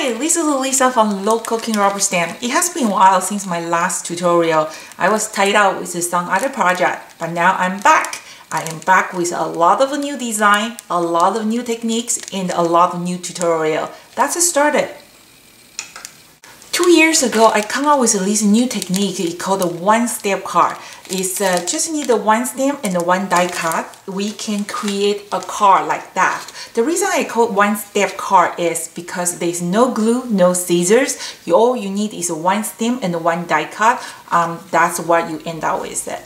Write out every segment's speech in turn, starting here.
Hi, this is Lisa from Low Cooking Rubber Stamp. It has been a while since my last tutorial. I was tied out with some other project, but now I'm back. I am back with a lot of new design, a lot of new techniques, and a lot of new tutorial. That's started. 2 years ago, I come up with this new technique called the one-step card. It's just need the one stamp and the one die cut. We can create a card like that. The reason I call it one-step card is because there's no glue, no scissors. All you need is a one stamp and one die cut. That's what you end up with it.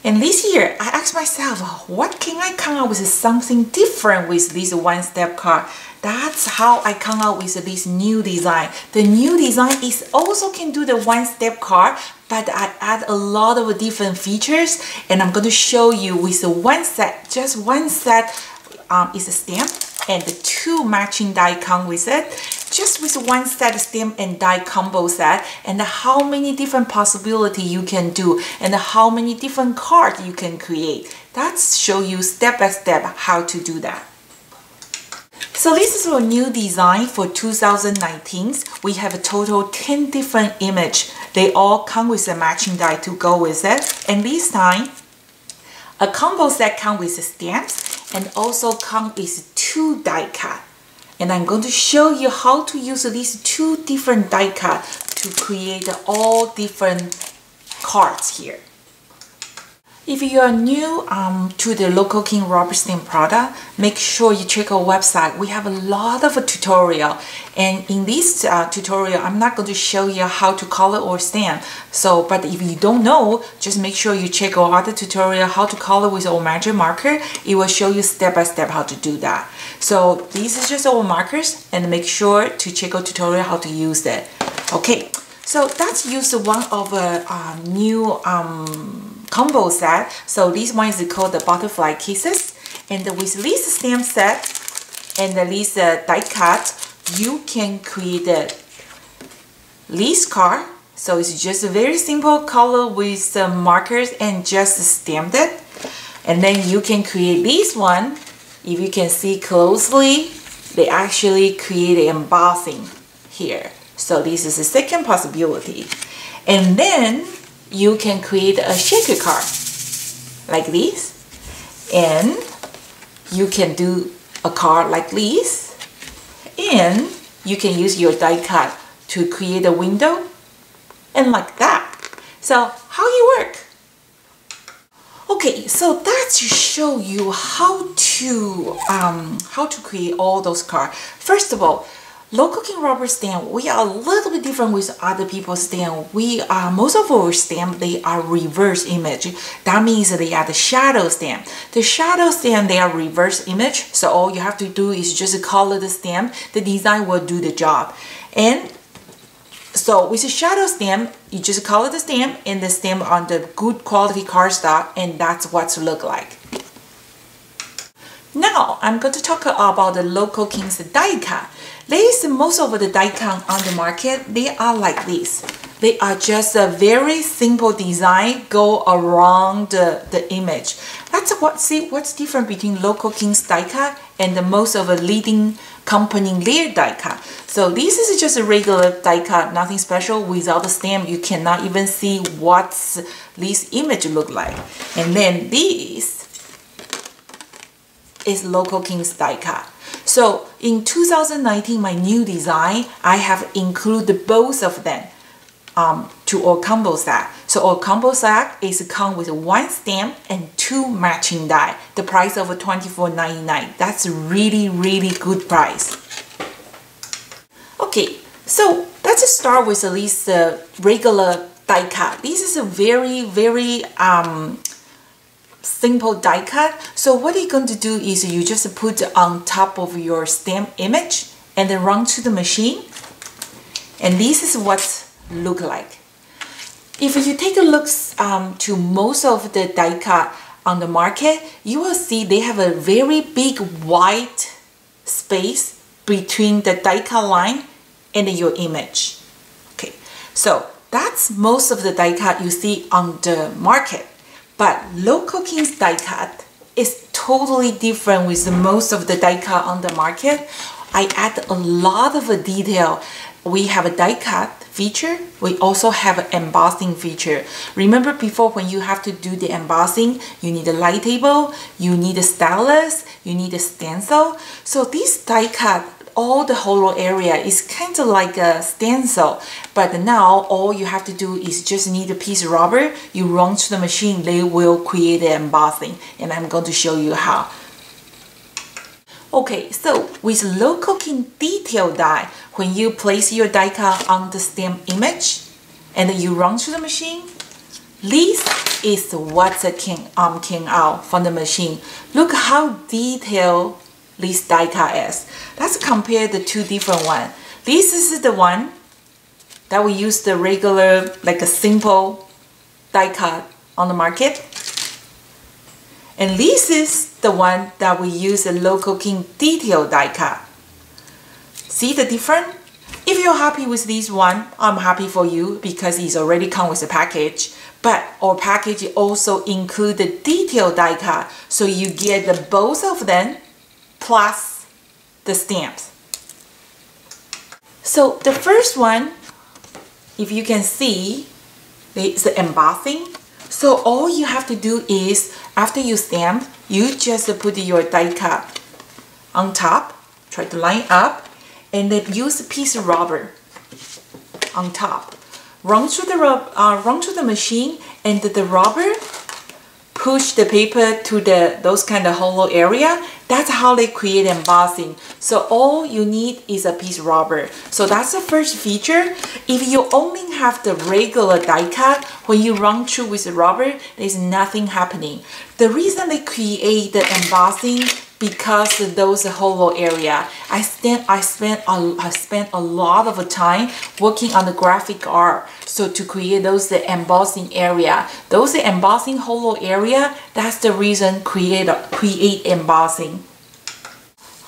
And this year, I asked myself, what can I come up with something different with this one-step card? That's how I come up with this new design. The new design is also can do the one-step card, but I add a lot of different features, and I'm going to show you with the one set. Just one set is a stamp, and the two matching die come with it. Just with one set stamp and die combo set, and how many different possibility you can do, and how many different cards you can create. That's show you step by step how to do that. So this is our new design for 2019. We have a total 10 different images. They all come with a matching die to go with it. And this time, a combo set comes with stamps and also comes with 2 die cut. And I'm going to show you how to use these 2 different die cut to create all different cards here. If you are new to the Low Cooking Rubber Stamp product, make sure you check our website. We have a lot of tutorial, and in this tutorial, I'm not going to show you how to color or stamp. But if you don't know, just make sure you check our other tutorial how to color with our magic marker. It will show you step by step how to do that. So this is just our markers, and make sure to check our tutorial how to use it. Okay, so that's used one of a new combo set. So this one is called the butterfly kisses, and with this stamp set and this die cut, you can create this card. So it's just a very simple color with some markers and just stamp it. And then you can create this one. If you can see closely, they actually create an embossing here. So this is the second possibility. And then you can create a shaker card like this, and you can do a card like this, and you can use your die cut to create a window and like that. So how you work? Okay, so that's to show you how to create all those cards. First of all, Low Cooking Rubber Stamp, we are a little bit different with other people's stamp. Most of our stamp, they are reverse image. That means they are the shadow stamp. The shadow stamp, they are reverse image. So all you have to do is just color the stamp. The design will do the job. And so with the shadow stamp, you just color the stamp and the stamp on the good quality cardstock, and that's what it look like. Now, I'm going to talk about the Low Cooking's die cut. Most of the die cut on the market, they are like this. They are just a very simple design go around the image. That's what's different between Low Cooking's die cut and the most of the leading company their die cut. So this is just a regular die cut, nothing special. Without the stamp, you cannot even see what's this image look like. And then this is Low Cooking's die cut. So in 2019, my new design, I have included both of them to our combo set. So our combo set is come with one stamp and 2 matching die. The price of $24.99. That's a really, really good price. Okay, so let's start with at least the regular die cut. This is a very, very simple die cut. So what you're going to do is you just put on top of your stamp image and then run to the machine, and this is what look like. If you take a look to most of the die cut on the market, you will see they have a very big white space between the die cut line and your image. Okay, so that's most of the die cut you see on the market. But Low Cooking's die cut is totally different with most of the die cut on the market. I add a lot of detail. We have a die cut feature. We also have an embossing feature. Remember before, when you have to do the embossing, you need a light table, you need a stylus, you need a stencil. So this die cut, all the hollow area is kind of like a stencil, but now all you have to do is just need a piece of rubber, you run to the machine, they will create the embossing, and I'm going to show you how. Okay, so with low cooking detail die, when you place your die cut on the stamp image and you run to the machine, this is what came out from the machine. Look how detailed this die cut is. Let's compare the two different ones. This is the one that we use the regular, like a simple die cut on the market. And this is the one that we use a low cooking detail die cut. See the difference? If you're happy with this one, I'm happy for you because it's already come with a package. But our package also include the detail die cut, so you get the both of them plus the stamps. So the first one, if you can see, it's the embossing. So all you have to do is, after you stamp, you just put your die cut on top, try to line up, and then use a piece of rubber on top. Run to the machine, and the rubber push the paper to those kind of hollow area. That's how they create embossing. So all you need is a piece of rubber. So that's the first feature. If you only have the regular die cut, when you run through with the rubber, there's nothing happening. The reason they create the embossing, because of those hollow area. I spent a lot of time working on the graphic art, so to create those embossing area. Those embossing hollow area, that's the reason create embossing.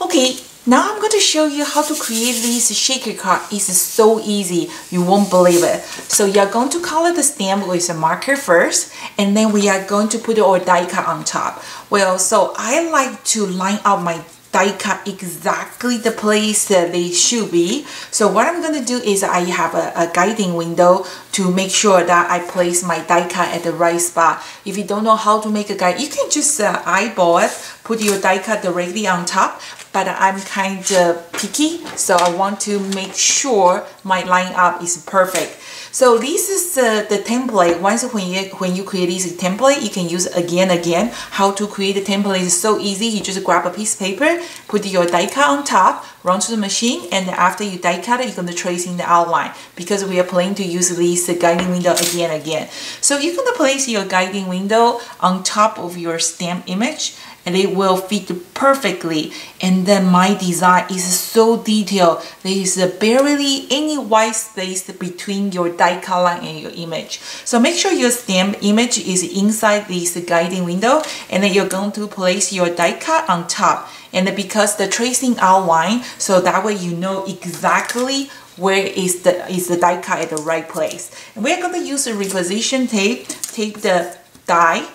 Okay, now I'm going to show you how to create this shaker card. It's so easy, you won't believe it. So you're going to color the stamp with a marker first, and then we are going to put our die cut on top. Well, so I like to line up my die cut exactly the place that they should be. So what I'm going to do is I have a guiding window to make sure that I place my die cut at the right spot. If you don't know how to make a guide, you can just eyeball it, put your die cut directly on top. But I'm kind of picky, so I want to make sure my line up is perfect. So this is the template. Once when you create this template, you can use again. How to create a template is so easy. You just grab a piece of paper, put your die cut on top, run to the machine, and after you die cut it, you're going to trace in the outline, because we are planning to use this guiding window again. So you're going to place your guiding window on top of your stamp image, and it will fit perfectly. And then my design is so detailed. There is barely any white space between your die cut line and your image. So make sure your stamp image is inside this guiding window, and then you're going to place your die cut on top. And because the tracing outline, so that way you know exactly where is the die cut at the right place. And we're going to use a reposition tape, tape the die,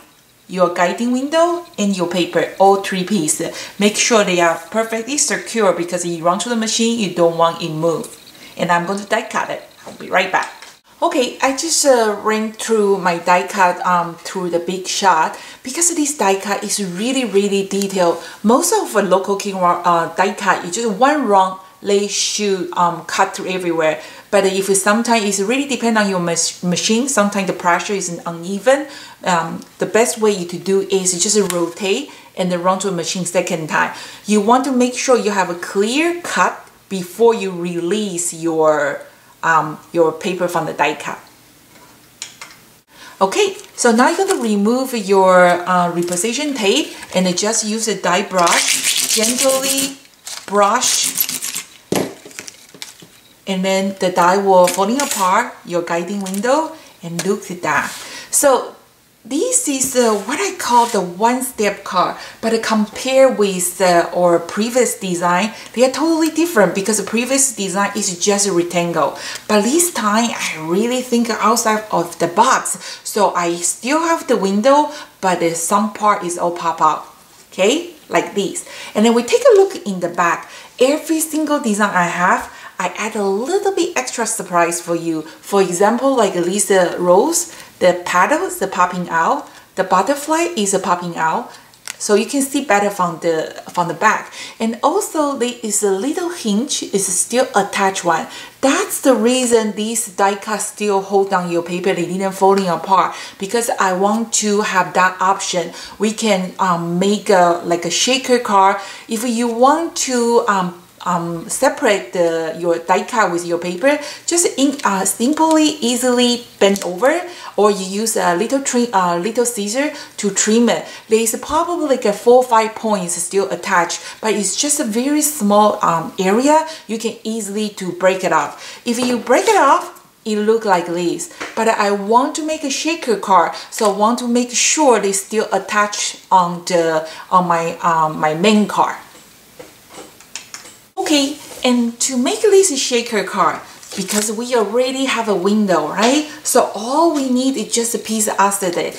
your guiding window, and your paper, all three pieces. Make sure they are perfectly secure, because if you run to the machine, you don't want it move. And I'm going to die cut it. I'll be right back. Okay, I just ran through my die cut through the big shot, because this die cut is really detailed. Most of the local king die cut is just one run, they should cut through everywhere. But if sometimes it's really depend on your machine, sometimes the pressure is uneven, the best way to do is just rotate and then run to a machine second time. You want to make sure you have a clear cut before you release your paper from the die cut. Okay, so now you're going to remove your reposition tape and just use a die brush, gently brush, and then the die will falling apart, your guiding window, and look at that. So this is what I call the one-step card, but compare with our previous design, they are totally different, because the previous design is just a rectangle. But this time, I really think outside of the box. So I still have the window, but some part is all pop out. Okay, like this. And then we take a look in the back. Every single design I have, I add a little bit extra surprise for you. For example, like these rose, the petals are popping out, the butterfly is popping out, so you can see better from the back. And also there is a little hinge, is still attached one. That's the reason these die cuts still hold down your paper, they didn't falling apart, because I want to have that option. We can make like a shaker card. If you want to separate your die cut with your paper, just simply easily bend over, or you use a little scissor to trim it. There is probably like a 4 or 5 points still attached, but it's just a very small area. You can easily to break it off. If you break it off, it look like this, but I want to make a shaker card, so I want to make sure they still attached on my main card. Okay, and to make this shaker card, because we already have a window, right? So all we need is just a piece of acetate.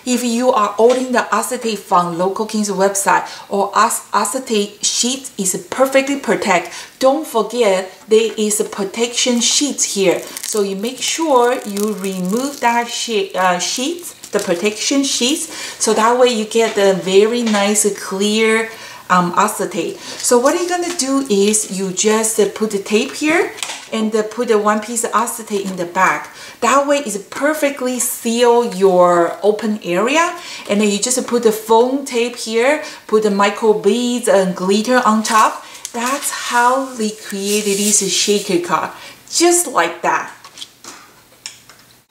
If you are ordering the acetate from Local King's website, or acetate sheet is perfectly protect. Don't forget there is a protection sheet here. So you make sure you remove that sheet, the protection sheets, so that way you get a very nice clear acetate. So what you're gonna do is you just put the tape here and put the one piece of acetate in the back. That way it perfectly seal your open area. And then you just put the foam tape here, put the micro beads and glitter on top. That's how they created this shaker card, just like that.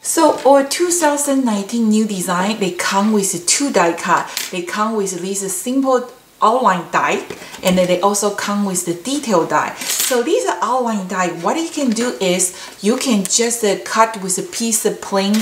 So our 2019 new design, they come with 2 die cut. They come with this simple outline die, and then they also come with the detail die. So these outline die, what you can do is you can just cut with a piece of plain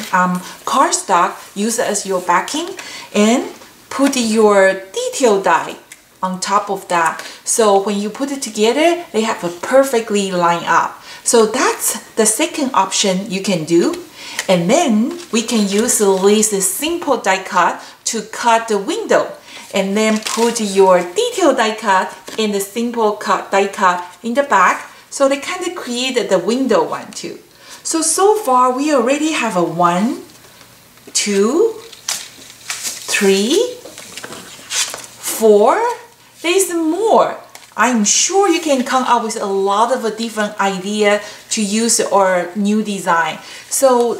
cardstock, use it as your backing, and put your detail die on top of that. So when you put it together, they have a perfectly line up. So that's the second option you can do. And then we can use this simple die cut to cut the window, and then put your detail die cut in the simple die cut in the back, so they kind of created the window one too. So far we already have a 1, 2, 3, 4. There's more. I'm sure you can come up with a lot of different ideas to use our new design. So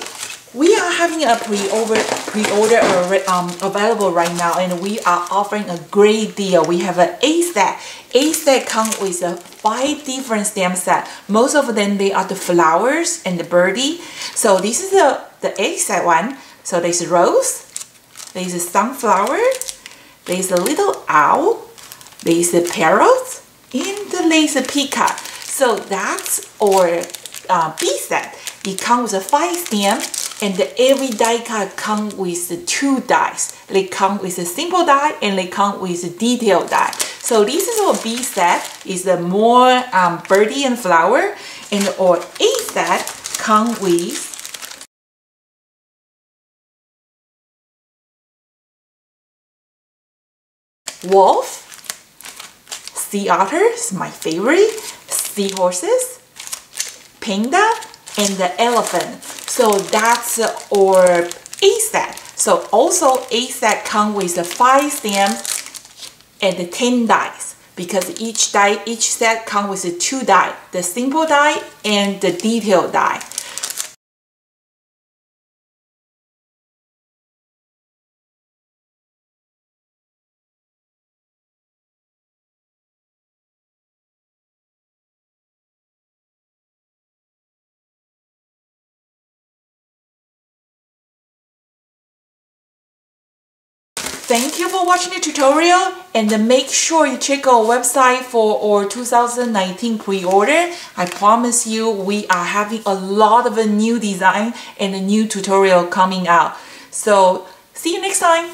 we are having a pre-order available right now, and we are offering a great deal. We have an A set. A set comes with 5 different stem sets. Most of them, they are the flowers and the birdie. So this is the A set one. So there's a rose, there's a sunflower, there's a little owl, there's a parrot, and there's a peacock. So that's our B set. It comes with 5 stems. And every die cut comes with 2 dies. They come with a simple die and they come with a detailed die. So this is our B set, is the more birdie and flower, and our A set come with wolf, sea otters, my favorite, seahorses, panda, and the elephant. So that's our A set. So also A set comes with 5 stems and 10 dies, because each set comes with 2 die, the simple die and the detailed die. Thank you for watching the tutorial, and make sure you check our website for our 2019 pre-order. I promise you we are having a lot of a new design and a new tutorial coming out. So see you next time.